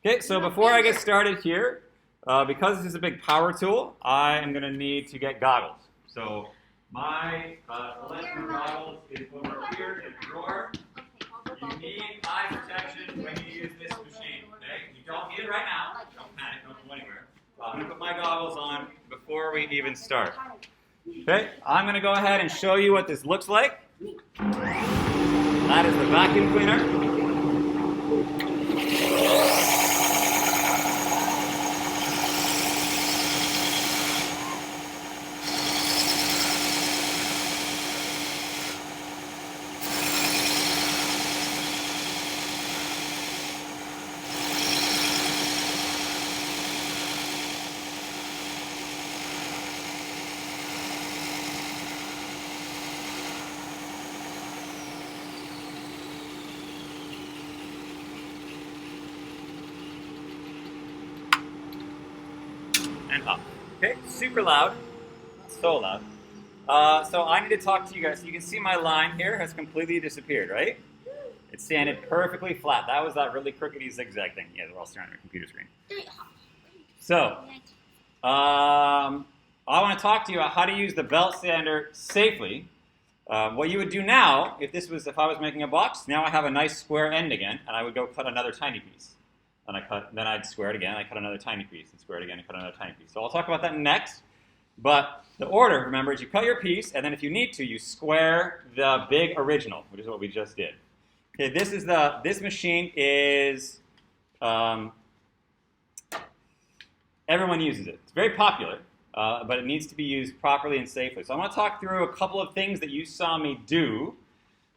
Okay, so before I get started here, because this is a big power tool, I am going to need to get goggles. So my Electro goggles is over here in the drawer. You need eye protection when you use this machine, okay? You don't need it right now. Don't panic, don't go anywhere. I'm going to put my goggles on before we even start. Okay, I'm going to go ahead and show you what this looks like. That is the vacuum cleaner. And up. Okay, super loud, so loud. So I need to talk to you guys. So you can see my line here has completely disappeared, right? It sanded perfectly flat. That was that really crookedy zigzag thing. Yeah, they're all staring at a computer screen. So, I want to talk to you about how to use the belt sander safely. What you would do now, if I was making a box, now I have a nice square end again, and I would go cut another tiny piece. Then I'd square it again, I cut another tiny piece, and square it again, and cut another tiny piece. So I'll talk about that next. But the order, remember, is you cut your piece, and then if you need to, you square the big original, which is what we just did. Okay, this machine is, everyone uses it. It's very popular, but it needs to be used properly and safely. So I want to talk through a couple of things that you saw me do,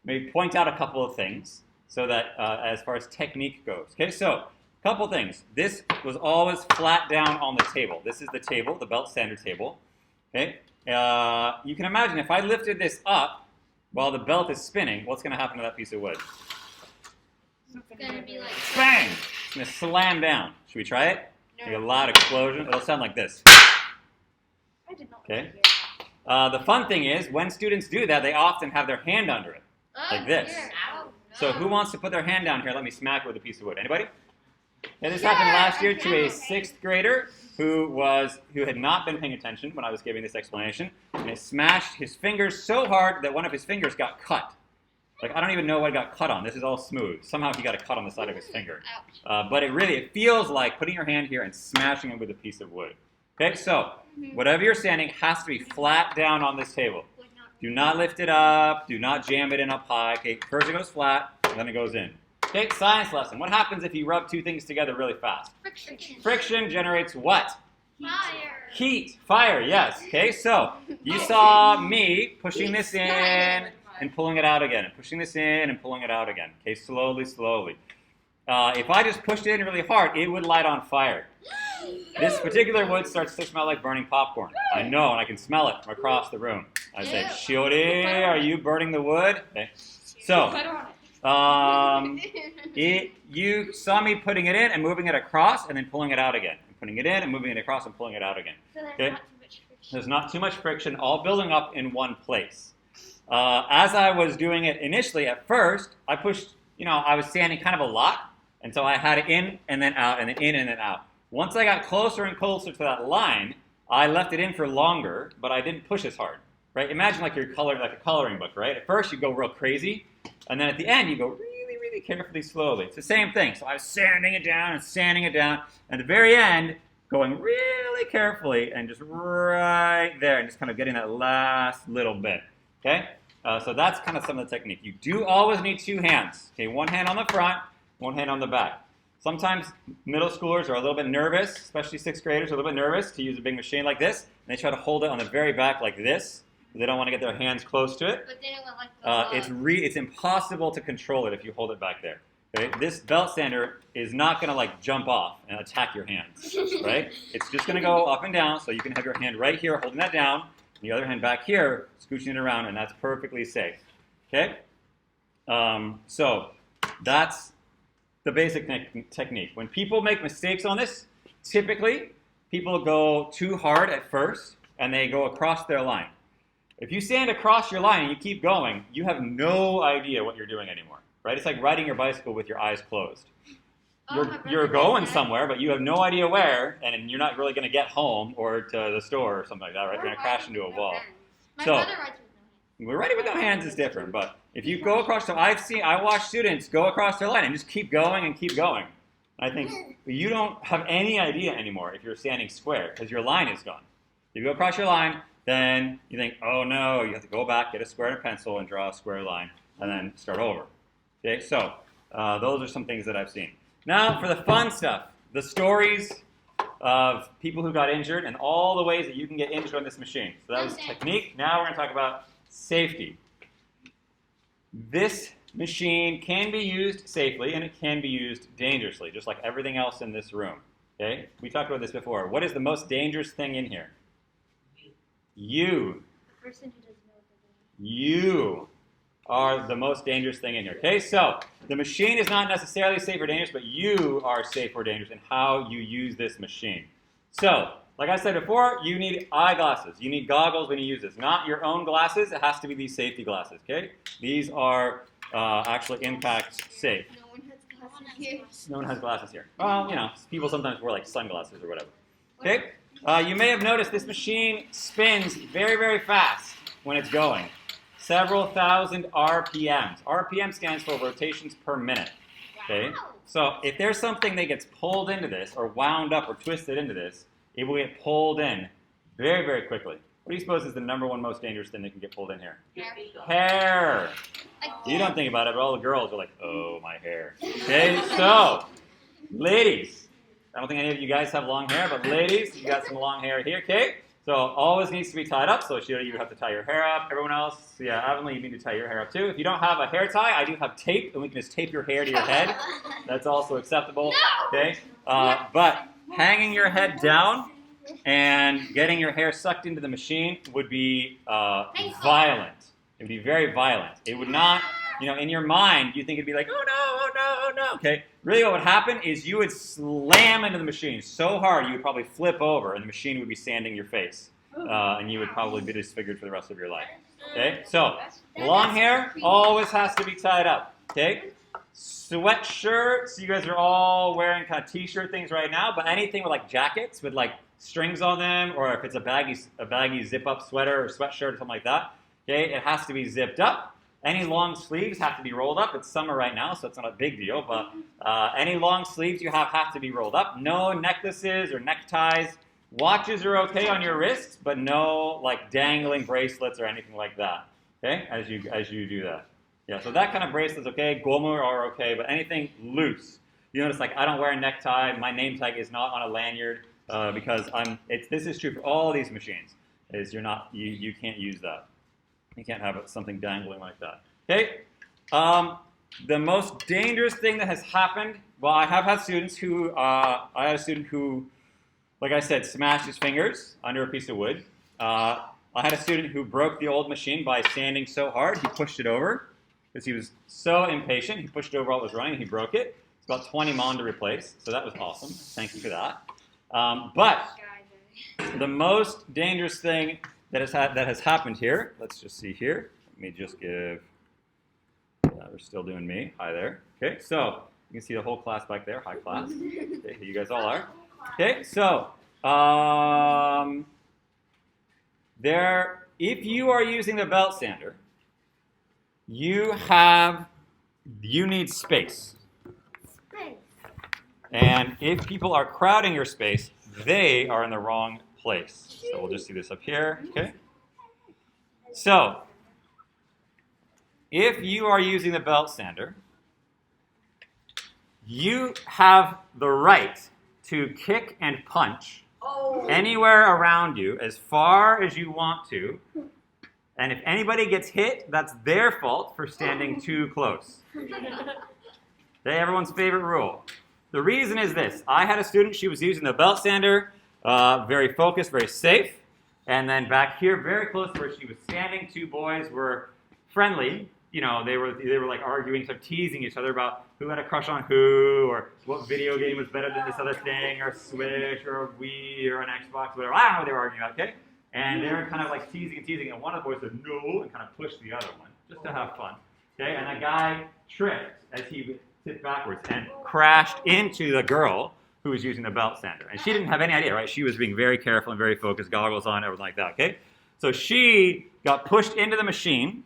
maybe point out a couple of things, so that as far as technique goes. Okay, so couple things. This was always flat down on the table. This is the table, the belt sander table. Okay, you can imagine if I lifted this up while the belt is spinning, what's going to happen to that piece of wood? It's going to be like bang! It's going to slam down. Should we try it? No. Make a loud explosion. It'll sound like this. I did not Okay. hear that. The fun thing is, when students do that, they often have their hand under it, like this. Here. Ow. So who wants to put their hand down here? Let me smack it with a piece of wood. Anybody? And this happened last year to a 6th grader who had not been paying attention when I was giving this explanation, and it smashed his fingers so hard that one of his fingers got cut. Like, I don't even know what got cut on. This is all smooth. Somehow he got a cut on the side of his finger. But it feels like putting your hand here and smashing it with a piece of wood. Okay, so whatever you're sanding has to be flat down on this table. Do not lift it up. Do not jam it in up high. Okay, first it goes flat, and then it goes in. Okay, science lesson. What happens if you rub two things together really fast? Friction. Friction generates what? Fire. Heat. Fire, yes. Okay, so you saw me pushing this in and pulling it out again, and pushing this in and pulling it out again. Okay, slowly, slowly. If I just pushed it in really hard, it would light on fire. This particular wood starts to smell like burning popcorn. I know, and I can smell it from across the room. I say, Shiori, are you burning the wood? Okay. So, you saw me putting it in and moving it across and then pulling it out again. And putting it in and moving it across and pulling it out again. So Okay? not too much friction. There's not too much friction, all building up in one place. As I was doing it initially, at first, I pushed, I was sanding kind of a lot, and so I had it in and then out and then in and then out. Once I got closer and closer to that line, I left it in for longer, but I didn't push as hard. Right? Imagine like you're coloring like a coloring book, right? At first you go real crazy, and then at the end you go really, really carefully, slowly. It's the same thing. So I was sanding it down and sanding it down, and at the very end, going really carefully and just right there, and just kind of getting that last little bit. Okay? So that's kind of some of the technique. You do always need two hands. Okay, one hand on the front, one hand on the back. Sometimes middle schoolers are a little bit nervous, especially 6th graders are a little bit nervous to use a big machine like this, and they try to hold it on the very back like this. They don't want to get their hands close to it. But then it went like It's impossible to control it if you hold it back there. Okay? This belt sander is not going to like jump off and attack your hands. Right? It's just going to go up and down, so you can have your hand right here holding that down, and the other hand back here scooching it around, and that's perfectly safe. Okay? So that's the basic technique. When people make mistakes on this, typically people go too hard at first, and they go across their line. If you sand across your line and you keep going, you have no idea what you're doing anymore, right? It's like riding your bicycle with your eyes closed. Oh, my brother you're does going that. somewhere, but you have no idea where, and you're not really going to get home or to the store or something like that, right? You're going to crash into a wall. My So- brother rides with no hands. We're riding with no hands is different, but if you go across, so I watch students go across their line and just keep going and keep going. I think you don't have any idea anymore if you're standing square because your line is gone. If you go across your line, then you think, oh no, you have to go back, get a square and a pencil, and draw a square line, and then start over. Okay, so those are some things that I've seen. Now for the fun stuff, the stories of people who got injured and all the ways that you can get injured on this machine. So that was technique. Now we're going to talk about safety. This machine can be used safely and it can be used dangerously, just like everything else in this room. Okay? We talked about this before. What is the most dangerous thing in here? You. The person who doesn't know what they're You are the most dangerous thing in here. Okay? So the machine is not necessarily safe or dangerous, but you are safe or dangerous in how you use this machine. So, like I said before, you need eyeglasses. You need goggles when you use this. Not your own glasses. It has to be these safety glasses. Okay? These are actually impact safe. doing. No one has glasses here. No one has glasses here. Well, you know, people sometimes wear like sunglasses or whatever. Okay? You may have noticed this machine spins very, very fast when it's going. Several thousand RPMs. RPM stands for rotations per minute. Okay? So if there's something that gets pulled into this or wound up or twisted into this, it will get pulled in very, very quickly. What do you suppose is the number one most dangerous thing that can get pulled in here? Hair. You don't think about it, but all the girls are like, oh, my hair. Okay, so, ladies. I don't think any of you guys have long hair, but ladies, you got some long hair here, okay? So, always needs to be tied up, so Sheila, you have to tie your hair up. Everyone else, yeah, Avonlea, you need to tie your hair up too. If you don't have a hair tie, I do have tape, and we can just tape your hair to your head. That's also acceptable, okay? But hanging your head down and getting your hair sucked into the machine would be violent. It would be very violent. It would not, in your mind, you think it'd be like, oh no, oh no, oh no. Okay, really what would happen is you would slam into the machine so hard you would probably flip over and the machine would be sanding your face. And you would probably be disfigured for the rest of your life. Okay, so long hair always has to be tied up. Okay, sweatshirts, you guys are all wearing kind of t-shirt things right now, but anything with like jackets with like strings on them, or if it's a baggy zip-up sweater or sweatshirt or something like that, okay, it has to be zipped up. Any long sleeves have to be rolled up. It's summer right now, so it's not a big deal, but any long sleeves you have to be rolled up. No necklaces or neckties. Watches are okay on your wrists, but no like dangling bracelets or anything like that, okay, as you do that. Yeah, so that kind of bracelet's okay. Gomu are okay, but anything loose. You notice, like, I don't wear a necktie. My name tag is not on a lanyard because this is true for all these machines. Is you can't use that. You can't have something dangling like that. Okay. The most dangerous thing that has happened. Well, I have had students who I had a student who, like I said, smashed his fingers under a piece of wood. I had a student who broke the old machine by sanding so hard he pushed it over. Because he was so impatient, he pushed it over while it was running and he broke it. It's about 20 mon to replace, so that was awesome. Thank you for that. But the most dangerous thing that has happened here, let's just see here. Let me just give, we're still doing me. Hi there. Okay, so you can see the whole class back there. Hi, class. Okay, you guys all are. Okay, so if you are using the belt sander, you need space. And if people are crowding your space, they are in the wrong place. So we'll just do this up here, okay? So, if you are using the belt sander, you have the right to kick and punch anywhere around you as far as you want to. And if anybody gets hit, that's their fault for standing too close. Okay, everyone's favorite rule. The reason is this. I had a student, she was using the belt sander, very focused, very safe. And then back here, very close to where she was standing, two boys were friendly. They were like arguing, sort of teasing each other about who had a crush on who, or what video game was better than this other thing, or Switch, or a Wii, or an Xbox, whatever. I don't know what they were arguing about, okay? And they were kind of like teasing, and one of the boys said no, and kind of pushed the other one, just to have fun. Okay, and the guy tripped tipped backwards and crashed into the girl who was using the belt sander. And she didn't have any idea, right? She was being very careful and very focused, goggles on, everything like that, okay? So she got pushed into the machine.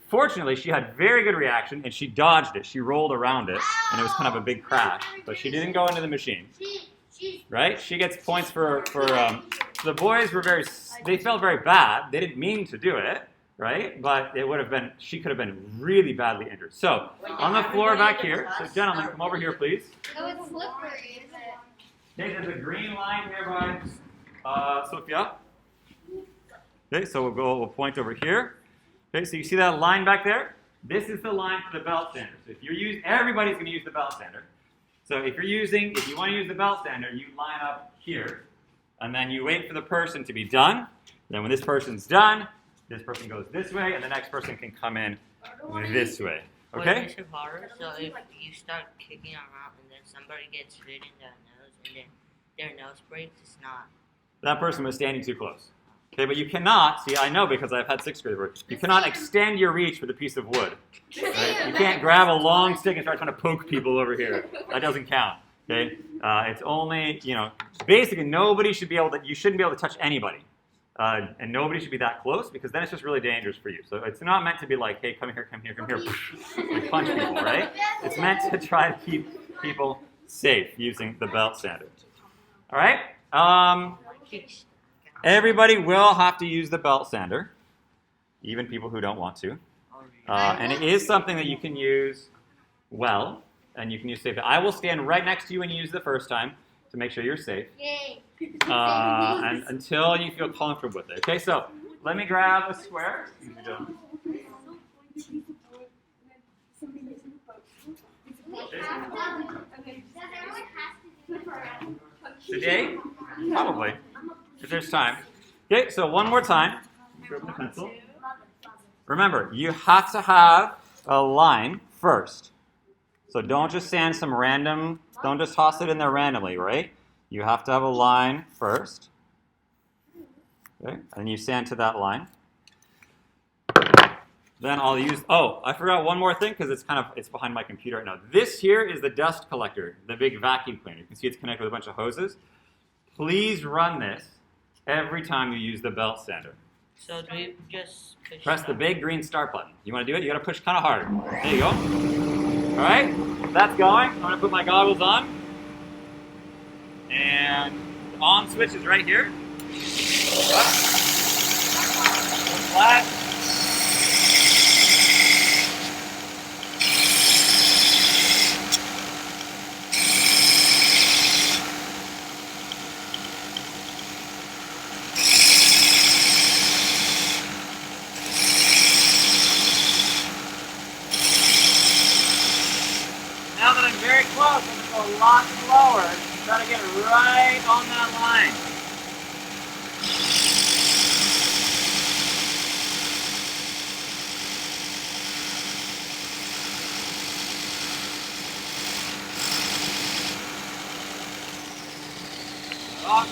Fortunately, she had very good reaction, and she dodged it. She rolled around it, and it was kind of a big crash. But she didn't go into the machine, right? She gets points for the boys were they felt very bad. They didn't mean to do it, right? But she could have been really badly injured. So, on the floor back here, so gentlemen, come over here, please. No, it's slippery, is it? Okay, there's a green line here by Sophia. Okay, so we'll point over here. Okay, so you see that line back there? This is the line for the belt sander. So everybody's going to use the belt sander. So if you want to use the belt sander, you line up here, and then you wait for the person to be done. Then when this person's done, this person goes this way, and the next person can come in this way. Okay? Wait, Mr. Potter, so if you start kicking around and then somebody gets hit in the nose and then their nose breaks, it's not. That person was standing too close. Okay, but you cannot, see, I know because I've had 6th grade work, you cannot extend your reach with a piece of wood. Right? You can't grab a long stick and start trying to poke people over here. That doesn't count. Okay? It's only, basically you shouldn't be able to touch anybody. And nobody should be that close because then it's just really dangerous for you. So it's not meant to be like, hey, come here, and punch people, right? It's meant to try to keep people safe using the belt sander. All right? Everybody will have to use the belt sander, even people who don't want to. And it is something that you can use well, and you can use safely. I will stand right next to you when you use the first time to make sure you're safe. Yay. And until you feel comfortable with it. Okay, so let me grab a square. Today? Probably. If there's time. Okay, so one more time. Grab the pencil. Remember, you have to have a line first. So don't just sand some don't just toss it in there randomly, right? You have to have a line first. Okay, and you sand to that line. Then I'll use, I forgot one more thing because it's behind my computer right now. This here is the dust collector, the big vacuum cleaner. You can see it's connected with a bunch of hoses. Please run this every time you use the belt sander. So do we just press the big green start button? You want to do it? You got to push kind of harder. There you go. All right, that's going. I'm going to put my goggles on. And the on switch is right here. Flat. Now that I'm very close, I'm going to go a lot slower. Try to get right on that line. Off.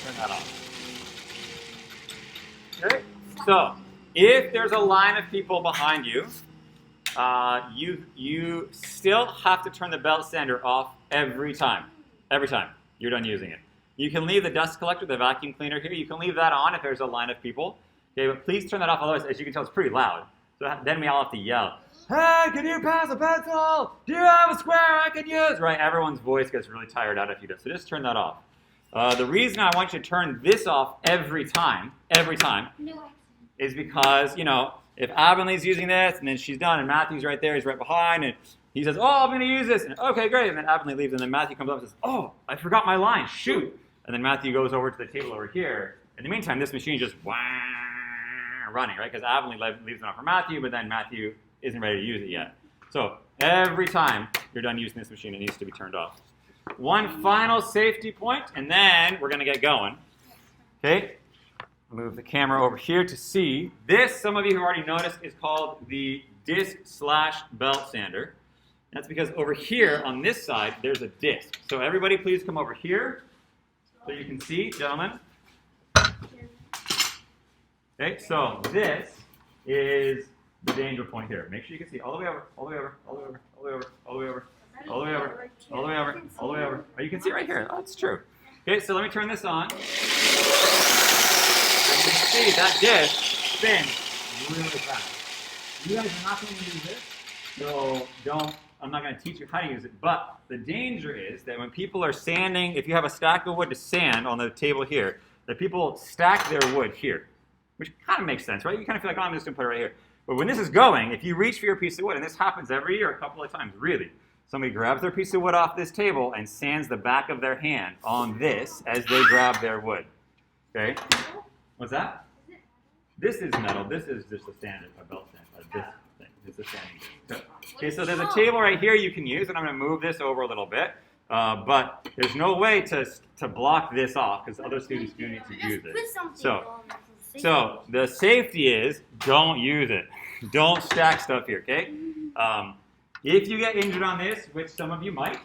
Turn that off. Okay. So, if there's a line of people behind you, you still have to turn the belt sander off every time you're done using it. You can leave the dust collector, the vacuum cleaner here, you can leave that on if there's a line of people. Okay, but please turn that off, otherwise, as you can tell, it's pretty loud. So then we all have to yell, hey, can you pass a pencil? Do you have a square I can use? Right, everyone's voice gets really tired out if you do, so just turn that off. The reason I want you to turn this off every time, is because, if Avonlee's using this, and then she's done, and Matthew's right there, he's right behind, and he says, I'm going to use this, and okay, great, and then Avonlee leaves, and then Matthew comes up and says, I forgot my line, shoot, and then Matthew goes over to the table over here. In the meantime, this machine is just running, right, because Avonlee leaves it on for Matthew, but then Matthew isn't ready to use it yet. So every time you're done using this machine, it needs to be turned off. One final safety point, and then we're going to get going. Okay? Move the camera over here to see. This, some of you have already noticed, is called the disc/belt sander. That's because over here on this side, there's a disc. So everybody please come over here so you can see, gentlemen. Okay, so this is the danger point here. Make sure you can see all the way over, all the way over, all the way over, all the way over, all the way over, all the way over, all the way over, all the way over. Oh, you can see right here. Oh, that's true. Okay, so let me turn this on. And you can see that disc spins really fast. You guys are not going to use this, so I'm not going to teach you how to use it, but the danger is that when people are sanding, if you have a stack of wood to sand on the table here, that people stack their wood here, which kind of makes sense, right? You kind of feel like, oh, I'm just going to put it right here. But when this is going, if you reach for your piece of wood, and this happens every year a couple of times, really, somebody grabs their piece of wood off this table and sands the back of their hand on this as they grab their wood. Okay? What's that? This is metal. This is just a standard, a belt sand. This thing. This is a sanding disc. Okay, so there's a table right here you can use, and I'm going to move this over a little bit. But there's no way to block this off because other students do need to use it. So the safety is don't use it. Don't stack stuff here, okay? If you get injured on this, which some of you might,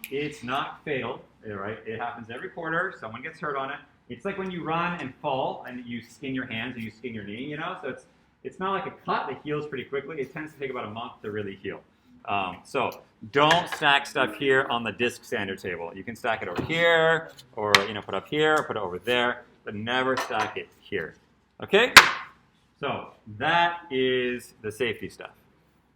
it's not fatal, right? It happens every quarter. Someone gets hurt on it. It's like when you run and fall and you skin your hands or you skin your knee, you know? So it's not like a cut that heals pretty quickly. It tends to take about a month to really heal. So don't stack stuff here on the disc sander table. You can stack it over here, or put up here, or put it over there, but never stack it here. Okay? So that is the safety stuff.